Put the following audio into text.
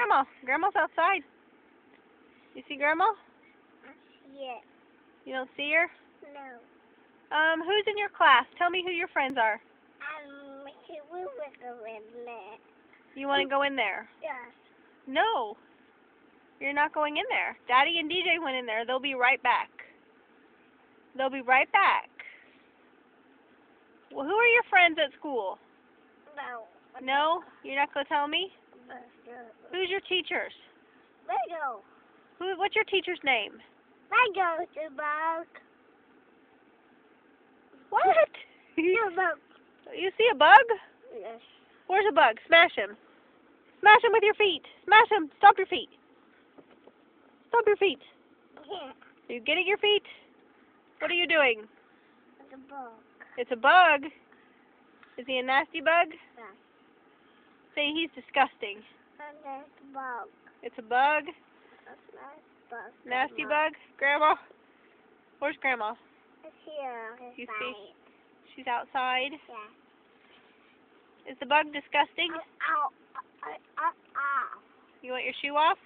Grandma? Grandma's outside. You see Grandma? Yeah. You don't see her? No. Who's in your class? Tell me who your friends are. We will go in there. You want to go in there? Yes. No. You're not going in there. Daddy and DJ went in there. They'll be right back. They'll be right back. Well, who are your friends at school? No. No? You're not going to tell me? No. Who's your teachers? Lego. What's your teacher's name? Lego, the bug. What? The bug. You see a bug? Yes. Where's a bug? Smash him. Smash him with your feet. Smash him. Stomp your feet. Stomp your feet. Yeah. Are you getting your feet? What are you doing? The bug. It's a bug. Is he a nasty bug? Yes. Say he's disgusting. And there's the bug. It's a bug? That's nice bug. Nasty bug? Grandma? Where's Grandma? It's here. You It's see? right. She's outside. Yeah. Is the bug disgusting? Ow. Ow. Ow. Ow. You want your shoe off?